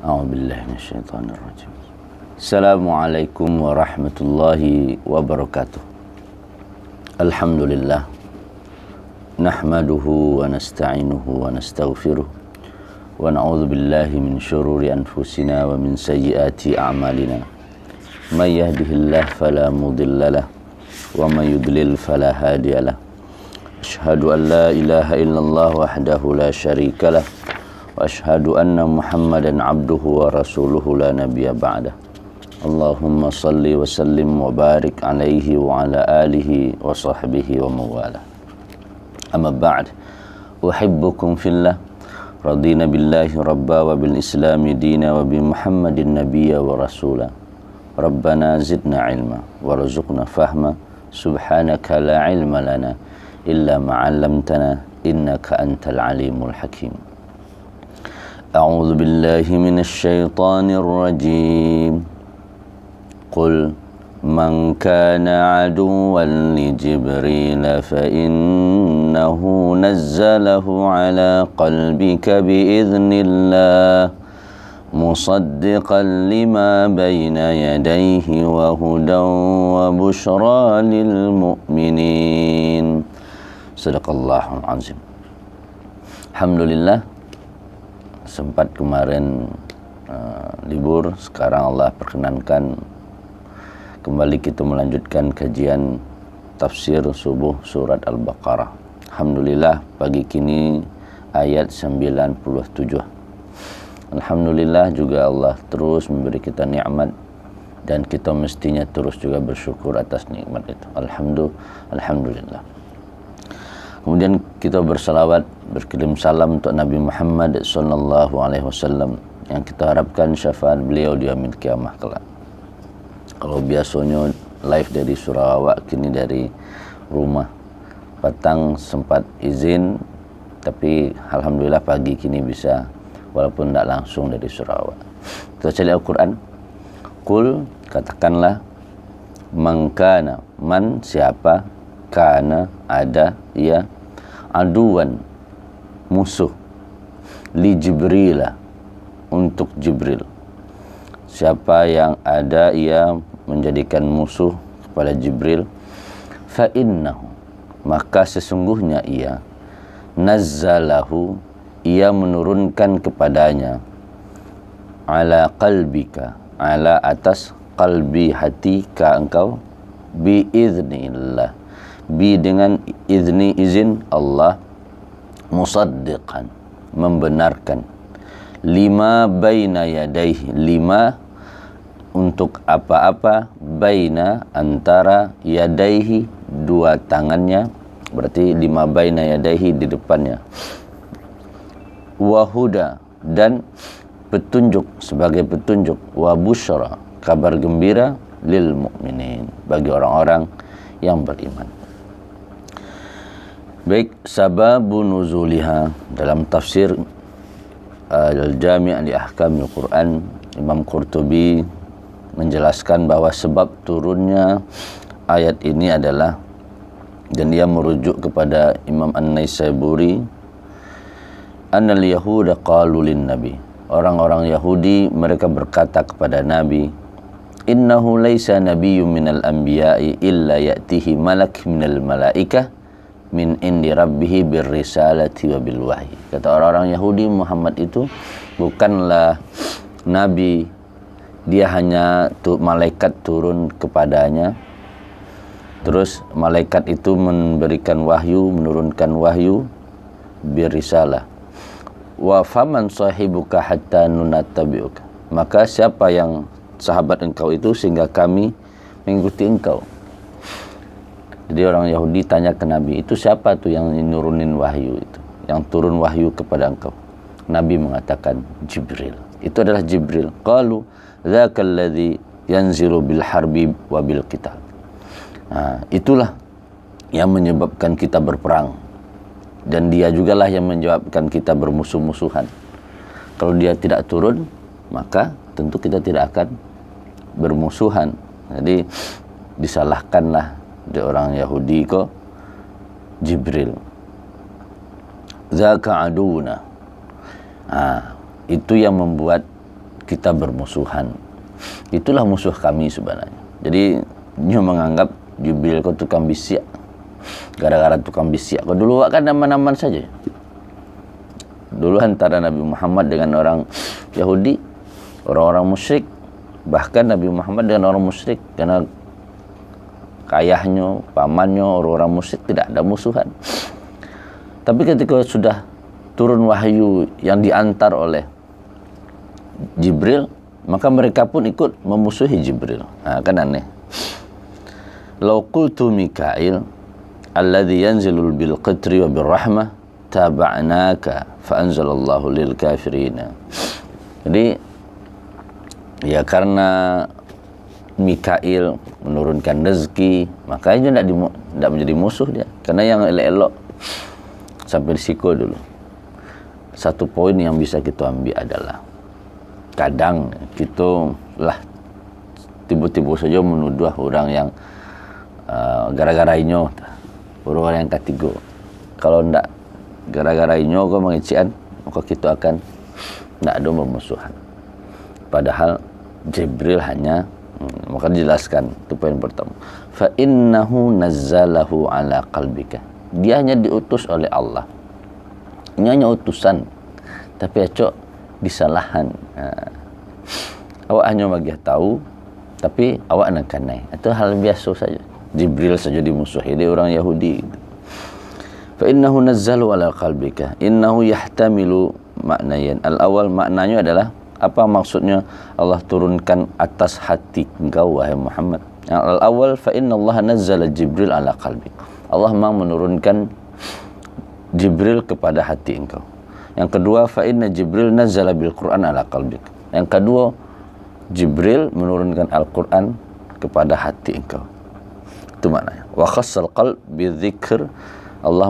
A'udzubillahi minasyaitonirrajim. Assalamualaikum warahmatullahi wabarakatuh. Alhamdulillah. Nahmaduhu wa nasta'inuhu wa nastaghfiruh. Wa na'udzu billahi min syururi anfusina wa min sayyiati a'malina. May yahdihillahu fala mudhillalah wa may yudlil fala hadiyalah. Asyhadu an la ilaha illallah wahdahu la syarikalah wa asyhadu anna Muhammadan abduhu wa rasuluhu la nabiyya ba'dah. Allahumma salli wa sallim wa barik alaihi wa ala alihi wa sahbihi wa mawala. Amma ba'd. Uhibbukum fillah. Radina billahi rabba wa bil islami dina wa bi Muhammadin nabiyya wa rasula. Rabbana zidna ilma warzuqna fahma. Subhanaka la ilma lana illa ma 'allamtana innaka antal alimul hakim. A'udzu billahi minasy syaithanir rajim. Qul man kana aduwwan li Jibril fa innahu nazzalahu ala qalbika biiznillah musaddiqan lima bayna yadayhi wa hudan wa busyra lil mu'minin. Sadaqallahul azim. Alhamdulillah, sempat kemarin libur, sekarang Allah perkenankan kembali kita melanjutkan kajian tafsir subuh surat Al-Baqarah. Alhamdulillah, pagi kini ayat 97. Alhamdulillah juga Allah terus memberi kita nikmat dan kita mestinya terus juga bersyukur atas nikmat itu. Alhamdulillah. Kemudian kita bersalawat, berkirim salam untuk Nabi Muhammad sallallahu alaihi wasallam yang kita harapkan syafaat beliau di yaumil kiamah kelak. Kalau biasanya live dari Sarawak, kini dari rumah. Petang sempat izin, tapi alhamdulillah pagi kini bisa, walaupun tidak langsung dari Sarawak. Kita cari Al-Quran. Qul, katakanlah, mangkana, man siapa, kana ada, ia, aduan, musuh, li Jibrilah, untuk Jibril. Siapa yang ada ia menjadikan musuh kepada Jibril, fa innahu, maka sesungguhnya ia, nazzalahu, ia menurunkan kepadanya, ala qalbika, ala atas qalbi hati ka engkau, bi iznillah, bi dengan izin Allah, musaddiqan, membenarkan, lima baina yadaihi, lima untuk apa-apa, baina antara yadaihi dua tangannya, berarti lima baina yadaihi di depannya, wahuda dan petunjuk, sebagai petunjuk, wa busyra, kabar gembira, lil mu'minin, bagi orang-orang yang beriman. Baik, sababu nuzuliha, dalam tafsir Al-Jami' li Ahkamil Quran, Imam Qurtubi menjelaskan bahwa sebab turunnya ayat ini adalah, dan dia merujuk kepada Imam An-Naisaburi, annal yahuda qalu lin nabi, orang-orang Yahudi mereka berkata kepada Nabi, innahu laisa nabiyyun minal anbiya'i illa ya'tihi malak minal malaikah min indi rabbih birrisalati wa bil wahyi. Kata orang-orang Yahudi, Muhammad itu bukanlah nabi, dia hanya malaikat turun kepadanya, terus malaikat itu memberikan wahyu, menurunkan wahyu, birrisalah. Wa faman sahibuka hatta nunattabi'uka, maka siapa yang sahabat engkau itu sehingga kami mengikuti engkau. Jadi orang Yahudi tanya ke Nabi, itu siapa tuh yang nurunin wahyu itu, yang turun wahyu kepada engkau? Nabi mengatakan, Jibril. Itu adalah Jibril. Qalu dzakal ladzi yanzilu bil harbi wa bil qital. Nah, itulah yang menyebabkan kita berperang, dan dia jugalah yang menyebabkan kita bermusuh-musuhan. Kalau dia tidak turun, maka tentu kita tidak akan bermusuhan. Jadi disalahkanlah di orang Yahudi kok Jibril. Zaka aduna. Itu yang membuat kita bermusuhan. Itulah musuh kami sebenarnya. Jadi dia menganggap Jibril kau tukang bisiak. Gara-gara tukang bisiak kau dulu kan aman-aman saja. Dulu antara Nabi Muhammad dengan orang Yahudi, orang-orang musyrik, bahkan Nabi Muhammad dengan orang musyrik, karena ayahnya, pamannya, orang-orang musyrik tidak ada musuhan. Tapi ketika sudah turun wahyu yang diantar oleh Jibril, maka mereka pun ikut memusuhi Jibril. Nah, kan aneh. Lau qultu Mikail alladhi yanzilul bil qitri wa bir rahmah taba'naka fa anzalallahu lil kafirina. Jadi ya karena Mikail menurunkan rezeki, makanya tidak menjadi musuh dia. Karena yang elok-elok sampai risiko dulu. Satu poin yang bisa kita ambil adalah kadang kita lah tiba-tiba saja menuduh orang yang gara-gara inyo, orang yang ketiga. Kalau ndak gara-gara inyo kau mengician, maka kita akan ndak ada bermusuhan. Padahal Jibril hanya maka dijelaskan itu poin pertama. Fa innahu nazzalahu ala qalbika. Dia hanya diutus oleh Allah. Ini hanya utusan, tapi acok disalahan. Awak hanya bagi tahu, tapi awak nak kanai. Itu hal biasa saja. Jibril saja dimusuhi dia orang Yahudi. Fa innahu nazzalahu ala qalbika. Innahu yahtamilu maknayan. Al-awwal maknanya adalah apa maksudnya Allah turunkan atas hati engkau wahai Muhammad. Al-awwal fa inna Allah nazzala Jibril ala qalbik. Allah memang menurunkan Jibril kepada hati engkau. Yang kedua, fa inna Jibril nazzala bil Qur'an ala qalbik. Yang kedua, Jibril menurunkan Al-Qur'an kepada hati engkau. Itu maknanya. Wa khassal qalb bi dzikr. Allah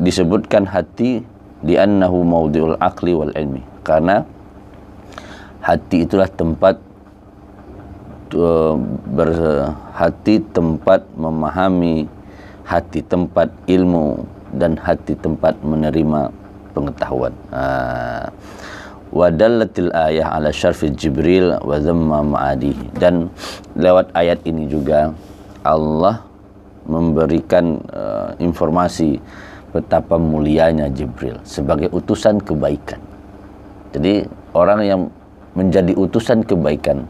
disebutkan hati di annahu mawdi'ul aqli wal ilmi. Karena hati itulah tempat hati tempat memahami, hati tempat ilmu, dan hati tempat menerima pengetahuan. Wa dallatil ayah ala syarfi Jibril wa dhamma ma'adihi. Dan lewat ayat ini juga Allah memberikan informasi betapa mulianya Jibril sebagai utusan kebaikan. Jadi orang yang menjadi utusan kebaikan,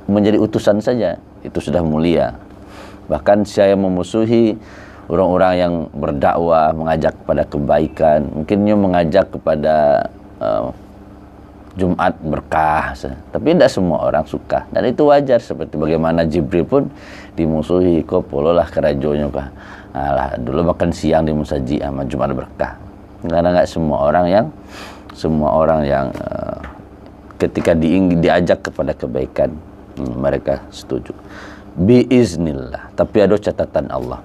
menjadi utusan saja itu sudah mulia. Bahkan saya memusuhi orang-orang yang berdakwah, mengajak kepada kebaikan, mungkinnya mengajak kepada Jumat berkah, tapi tidak semua orang suka, dan itu wajar. Seperti bagaimana Jibril pun dimusuhi, kok pololah kerajonya kah, alah dulu makan siang di musaji sama Jumat berkah. Karena nggak semua orang yang ketika diajak kepada kebaikan mereka setuju. Biiznillah, tapi ada catatan Allah.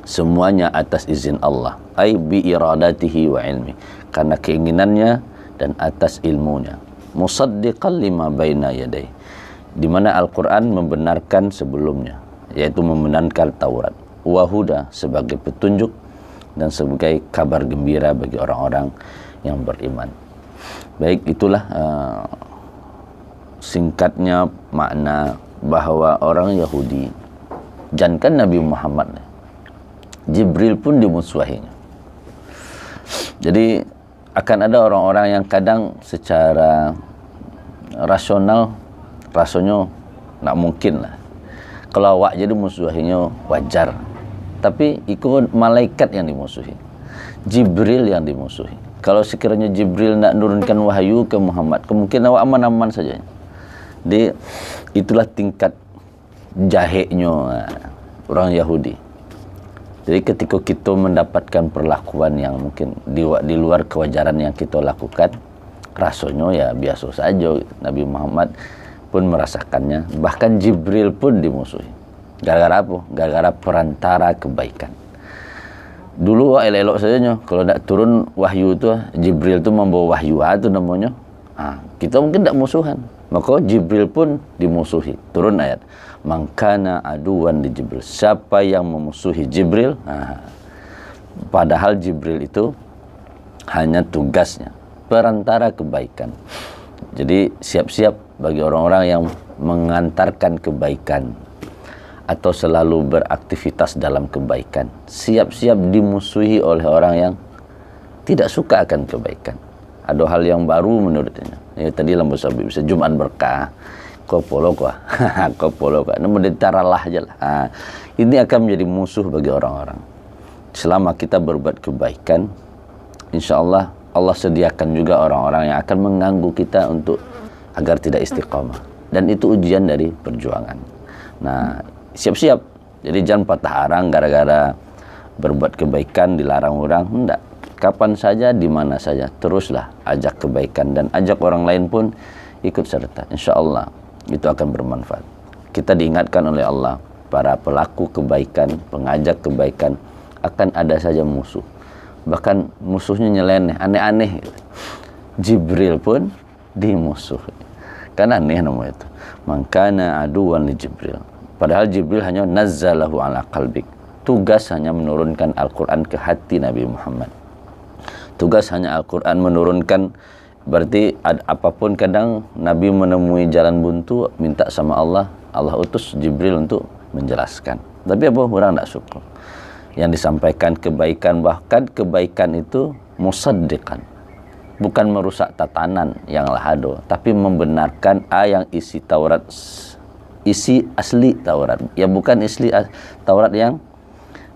Semuanya atas izin Allah. Ai bi iradatihi wa ilmi, karena keinginannya dan atas ilmunya. Musaddiqan lima baina yadai, di mana Al-Qur'an membenarkan sebelumnya, yaitu membenarkan Taurat. Wa huda, sebagai petunjuk dan sebagai kabar gembira bagi orang-orang yang beriman. Baik, itulah singkatnya makna bahwa orang Yahudi, jangankan Nabi Muhammad, Jibril pun dimusuhinya. Jadi akan ada orang-orang yang kadang secara rasional rasanya nak mungkin lah. Kalau awak jadi musuhinya wajar. Tapi ikut malaikat yang dimusuhi, Jibril yang dimusuhi. Kalau sekiranya Jibril nak nurunkan wahyu ke Muhammad, kemungkinan awak aman-aman saja. Jadi itulah tingkat jaheknya orang Yahudi. Jadi ketika kita mendapatkan perlakuan yang mungkin di luar kewajaran yang kita lakukan, rasanya ya biasa saja. Nabi Muhammad pun merasakannya. Bahkan Jibril pun dimusuhi. Gara-gara apa? Gara-gara perantara kebaikan. Dulu elok-elok saja, kalau tidak turun wahyu itu, Jibril itu membawa wahyu itu namanya. Kita mungkin tidak musuhan. Maka Jibril pun dimusuhi. Turun ayat, mangkana aduan di Jibril. Siapa yang memusuhi Jibril? Padahal Jibril itu hanya tugasnya perantara kebaikan. Jadi siap-siap bagi orang-orang yang mengantarkan kebaikan atau selalu beraktivitas dalam kebaikan. Siap-siap dimusuhi oleh orang yang tidak suka akan kebaikan. Ada hal yang baru menurutnya. Ya tadi lambu sabi bisa Jumat berkah. Kau polo kau, kau polo kau. Namun ditaralah aja lah. Ini akan menjadi musuh bagi orang-orang. Selama kita berbuat kebaikan, insya Allah Allah sediakan juga orang-orang yang akan mengganggu kita untuk agar tidak istiqamah. Dan itu ujian dari perjuangan. Nah, siap-siap. Jadi jangan patah arang gara-gara berbuat kebaikan dilarang orang. Enggak. Kapan saja, di mana saja, teruslah ajak kebaikan dan ajak orang lain pun ikut serta. Insya Allah itu akan bermanfaat. Kita diingatkan oleh Allah, para pelaku kebaikan, pengajak kebaikan akan ada saja musuh. Bahkan musuhnya nyeleneh, aneh-aneh. Jibril pun dimusuhi. Kan aneh namanya itu. Mangkana aduwan li Jibril. Padahal Jibril hanya nazzalahu ala qalbik. Tugas hanya menurunkan Al-Quran ke hati Nabi Muhammad. Tugas hanya Al-Quran menurunkan. Berarti apapun kadang Nabi menemui jalan buntu, minta sama Allah, Allah utus Jibril untuk menjelaskan. Tapi apa? Orang tak syukur. Yang disampaikan kebaikan, bahkan kebaikan itu musaddiqan, bukan merusak tatanan yang lahado, tapi membenarkan yang isi Taurat, isi asli Taurat, ya bukan isi Taurat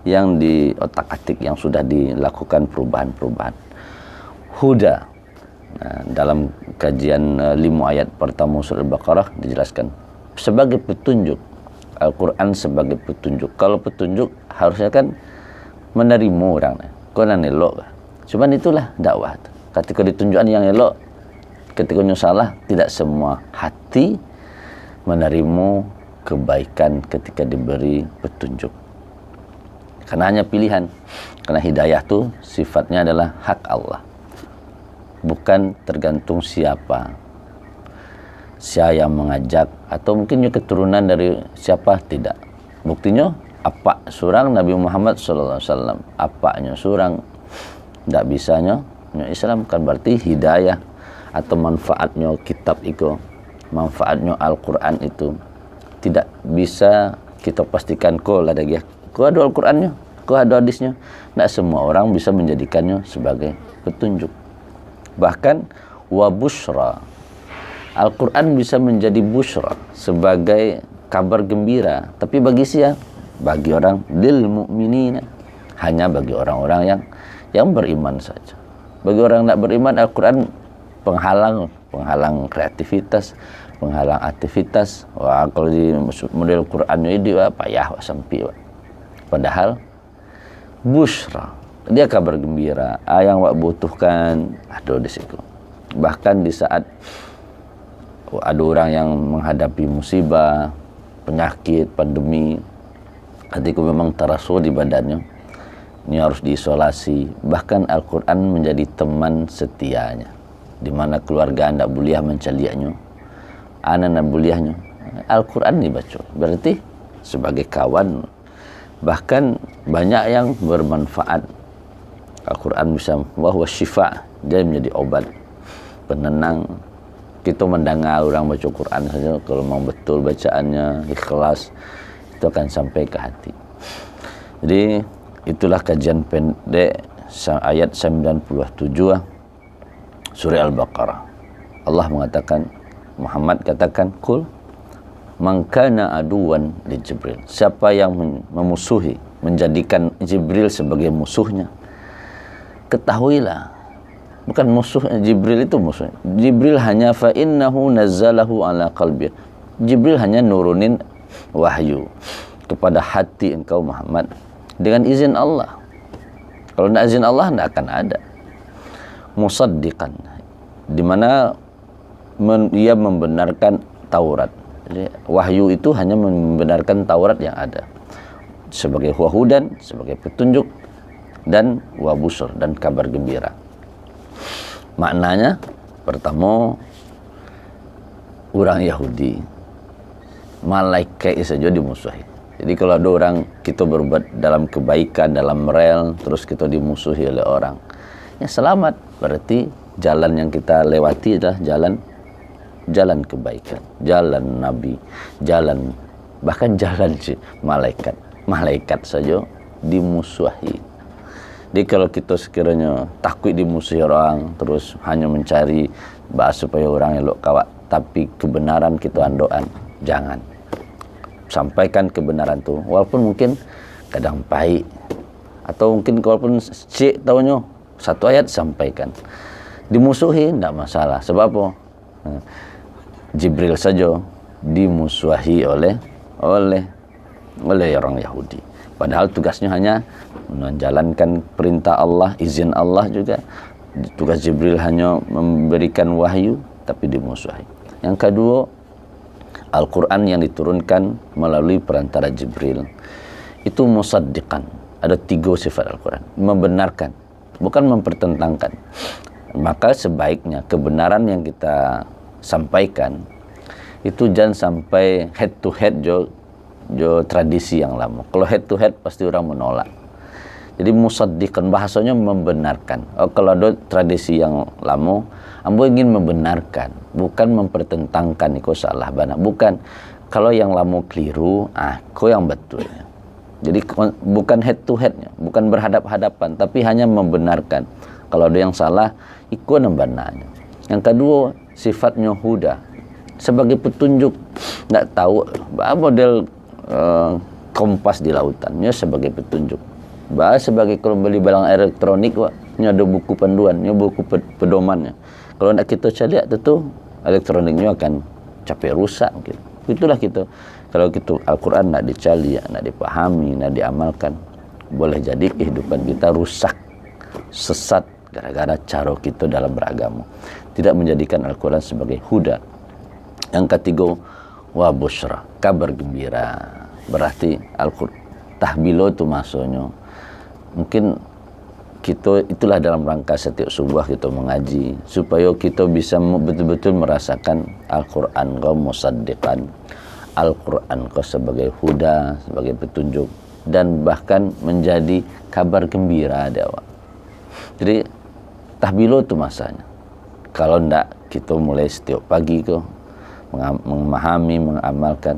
yang di otak-atik, yang sudah dilakukan perubahan-perubahan. Huda. Nah, dalam kajian 5 ayat pertama surah Al-Baqarah dijelaskan sebagai petunjuk. Al-Quran sebagai petunjuk. Kalau petunjuk harusnya kan menerima orang. Kau nan elok. Cuman itulah dakwah. Ketika ditunjukkan yang elok, ketika salah, tidak semua hati menerima kebaikan ketika diberi petunjuk. Karena hanya pilihan. Karena hidayah itu sifatnya adalah hak Allah. Bukan tergantung siapa yang mengajak, atau mungkin keturunan dari siapa, tidak. Buktinya apa surang Nabi Muhammad SAW, apanya surang tidak bisanya Islam, kan berarti hidayah atau manfaatnya kitab itu, manfaatnya Al-Quran itu tidak bisa kita pastikan kok ada dia, kok ada Al-Qurannya, kok ada hadisnya. Tidak semua orang bisa menjadikannya sebagai petunjuk. Bahkan wabushra, Al-Quran bisa menjadi bushra, sebagai kabar gembira. Tapi bagi siapa? Bagi orang lil mu'minina, hanya bagi orang-orang yang beriman saja. Bagi orang yang tidak beriman, Al-Quran penghalang kreativitas, penghalang aktivitas. Wah, kalau di model Qurannya ini payah sampai. Padahal bushra, dia kabar gembira, yang wak butuhkan ada di situ. Bahkan di saat ada orang yang menghadapi musibah, penyakit, pandemi, ketika memang terasa di badannya, ini harus diisolasi. Bahkan Al-Quran menjadi teman setianya, di mana keluarga anda boleh mencaliaknya, anak bolehnya, Al-Quran dibaca, berarti sebagai kawan. Bahkan banyak yang bermanfaat. Al-Quran bisa wahwa syifa, dia menjadi obat, penenang. Kita mendengar orang baca Quran saja, kalau memang betul bacaannya ikhlas, itu akan sampai ke hati. Jadi itulah kajian pendek ayat 97 surah Al-Baqarah. Allah mengatakan, Muhammad katakan, kul man kana aduwan li Jibril, siapa yang memusuhi, menjadikan Jibril sebagai musuhnya, ketahuilah, bukan musuh Jibril itu musuh. Jibril hanya fa innahu nazzalahu ala qalbi. Jibril hanya nurunin wahyu kepada hati engkau Muhammad dengan izin Allah. Kalau tidak izin Allah tidak akan ada. Musaddiqan, di mana ia membenarkan Taurat. Jadi wahyu itu hanya membenarkan Taurat yang ada sebagai wahudan, sebagai petunjuk, dan wabusur, dan kabar gembira. Maknanya pertama, orang Yahudi malaikat saja dimusuhi. Jadi kalau ada orang kita berbuat dalam kebaikan, dalam rel, terus kita dimusuhi oleh orang, ya selamat. Berarti jalan yang kita lewati adalah jalan jalan kebaikan, jalan Nabi, jalan bahkan jalan malaikat. Malaikat saja dimusuhi. Jadi kalau kita sekiranya takut dimusuhi orang, terus hanya mencari bahasa supaya orang elok kawat, tapi kebenaran kita andokan, jangan. Sampaikan kebenaran tu, walaupun mungkin kadang pahit, atau mungkin walaupun cik tahunya satu ayat sampaikan. Dimusuhi tidak masalah. Sebab apa? Jibril saja dimusuhi oleh orang Yahudi. Padahal tugasnya hanya menjalankan perintah Allah, izin Allah juga. Tugas Jibril hanya memberikan wahyu, tapi dimusuhi. Yang kedua, Al-Quran yang diturunkan melalui perantara Jibril itu musaddiqan. Ada 3 sifat Al-Quran. Membenarkan, bukan mempertentangkan. Maka sebaiknya kebenaran yang kita sampaikan itu jangan sampai head to head jo tradisi yang lama. Kalau head to head pasti orang menolak. Jadi musaddiqan bahasanya membenarkan. Kalau ada tradisi yang lama, ambo ingin membenarkan, bukan mempertentangkan. Iko salah bana, bukan. Kalau yang lama keliru, ko yang betulnya. Jadi bukan head to headnya, bukan berhadap-hadapan, tapi hanya membenarkan. Kalau ada yang salah, iko nembananya. Yang kedua, sifatnya huda, sebagai petunjuk. Nggak tahu model kompas di lautannya sebagai petunjuk. Sebagai kalau beli barang elektronik, ini ada buku panduan, ini buku pedomannya. Kalau nak kita cari tentu elektroniknya akan capek rusak gitu. Itulah kita. Kalau kita Al-Quran nak dicari, nak dipahami, nak diamalkan, boleh jadi kehidupan kita rusak, sesat gara-gara cara kita dalam beragama. Tidak menjadikan Al-Quran sebagai huda. Yang ketiga, wa busyra, kabar gembira. Berarti Al-Quran tahbilo itu maksudnya. Mungkin kita itulah dalam rangka setiap subuh kita mengaji supaya kita bisa betul-betul merasakan Al-Quran kau musaddiqan, Al-Quran kau sebagai huda, sebagai petunjuk, dan bahkan menjadi kabar gembira dewa. Jadi tahbilo itu masanya. Kalau ndak kita mulai setiap pagi kau memahami, mengamalkan,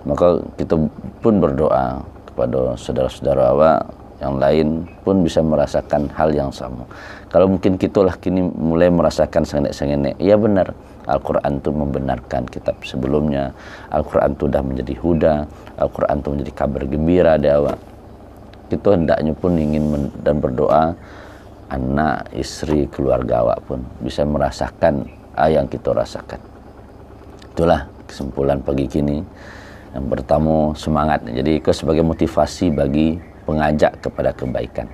maka kita pun berdoa kepada saudara-saudara awak yang lain pun bisa merasakan hal yang sama. Kalau mungkin kita lah kini mulai merasakan sengenek-sengenek, ya benar, Al-Quran itu membenarkan kitab sebelumnya, Al-Quran itu sudah menjadi huda, Al-Quran itu menjadi kabar gembira di awak. Kita hendaknya pun ingin dan berdoa anak, istri, keluarga awak pun bisa merasakan yang kita rasakan. Itulah kesimpulan pagi kini. Yang pertama, semangat. Jadi itu sebagai motivasi bagi pengajak kepada kebaikan.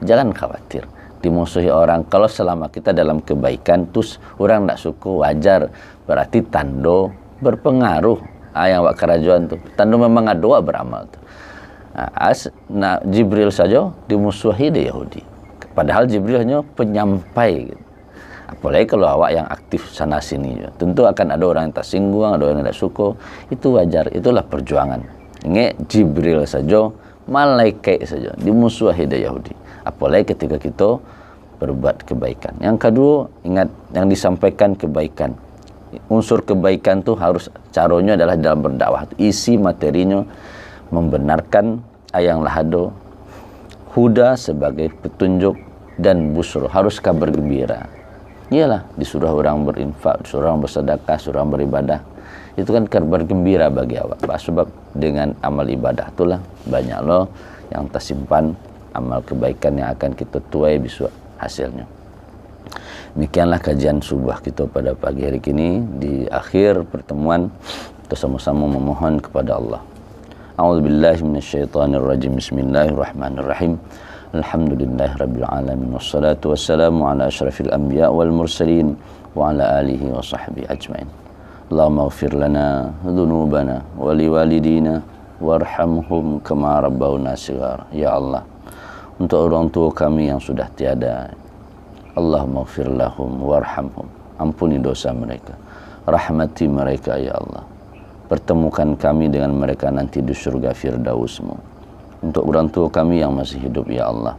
Jangan khawatir dimusuhi orang. Kalau selama kita dalam kebaikan, terus orang tak suka, wajar. Berarti tanda berpengaruh. Yang wak kerajuan tu. Tanda memang doa beramal tu. Jibril saja dimusuhi di Yahudi. Padahal Jibril hanya penyampai. Gitu. Apalagi kalau awak yang aktif sana sini. Tentu akan ada orang yang tersinggung, ada orang yang tak suka. Itu wajar. Itulah perjuangan. Ini Jibril saja, malaikat saja dimusuhi dari Yahudi, apalagi ketika kita berbuat kebaikan. Yang kedua, ingat yang disampaikan kebaikan, unsur kebaikan tu harus caranya adalah dalam berdakwah, isi materinya membenarkan yang lahado, huda sebagai petunjuk, dan busur harus kabar gembira. Iyalah, disuruh orang berinfak, disuruh orang bersedekah, disuruh orang beribadah. Itu kan kabar gembira bagi awak. Sebab dengan amal ibadah itulah banyak loh yang tersimpan amal kebaikan yang akan kita tuai besok hasilnya. Demikianlah kajian subuh kita pada pagi hari ini. Di akhir pertemuan kita sama-sama memohon kepada Allah. A'udzubillahi minasyaitonirrajim. Bismillahirrahmanirrahim. Alhamdulillahirabbil alamin wassalatu wassalamu ala asyrafil anbiya wal mursalin wa ala alihi wa sahbihi ajmain. Allahumma ighfir lana dhunubana wa liwalidina warhamhum kama rabbawna shighara. Ya Allah, untuk orang tua kami yang sudah tiada, Allahumma ighfir lahum warhamhum, ampuni dosa mereka, rahmati mereka ya Allah. Pertemukan kami dengan mereka nanti di surga Firdausmu. Untuk orang tua kami yang masih hidup ya Allah,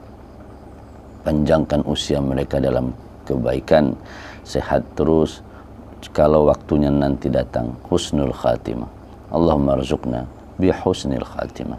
panjangkan usia mereka dalam kebaikan, sehat terus, kalau waktunya nanti datang husnul khatimah. Allahumma arzuqna bi husnil khatimah.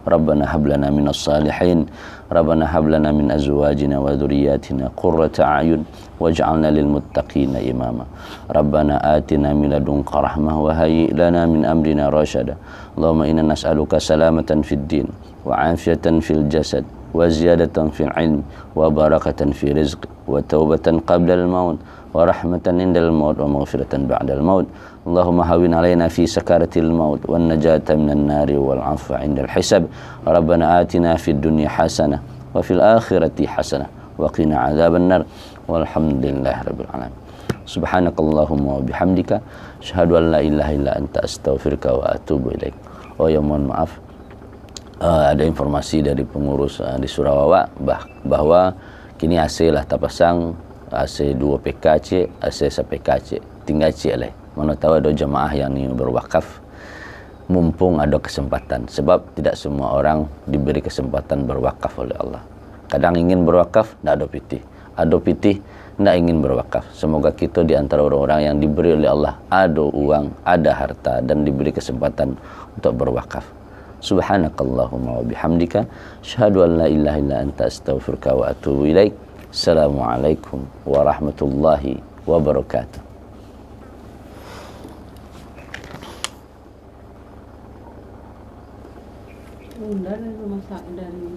Rabbana hab lana minas salihin, Rabbana hab lana min azwajina wa dhurriyyatina qurrata a'yun waj'alna lil muttaqina imama. Rabbana atina min ladunka rahmah wa hayyi lana min amrina rasyada. Allahumma inna nas'aluka salamatan fid din wa afiyatan fil jasad wa ziyadatan fil ilm wa barakatan fi rizq wa taubatan qabla al maut wa rahmatan indal maut wa maghfiratan ba'dal maut. Allahumma hawin alaina fi sakaratil maut wan najata minan nari wal afwa indal hisab. Rabbana atina fid dunya hasanah wa fil akhirati hasanah wa qina adzaban nar. Walhamdulillahi rabbil alamin. Subhanakallahumma wa bihamdika asyhadu an la ilaha illa anta astaghfiruka wa atubu ilaik. Oh ya, mohon maaf, ada informasi dari pengurus di Surawawa bahwa kini AC lah terpasang, AC 2 PKC, AC 1 PKC, tinggal cek lah. Mana tahu ada jemaah yang ingin berwakaf, mumpung ada kesempatan. Sebab tidak semua orang diberi kesempatan berwakaf oleh Allah. Kadang ingin berwakaf, tidak ada pitih. Ada pitih, tidak ingin berwakaf. Semoga kita di antara orang-orang yang diberi oleh Allah ada uang, ada harta, dan diberi kesempatan untuk berwakaf. Subhanakallahumma wa bihamdika asyhadu an la ilaha illa anta astaghfiruka wa atubu ilaik. Assalamualaikum warahmatullahi wabarakatuh. Dari rumah sakit dari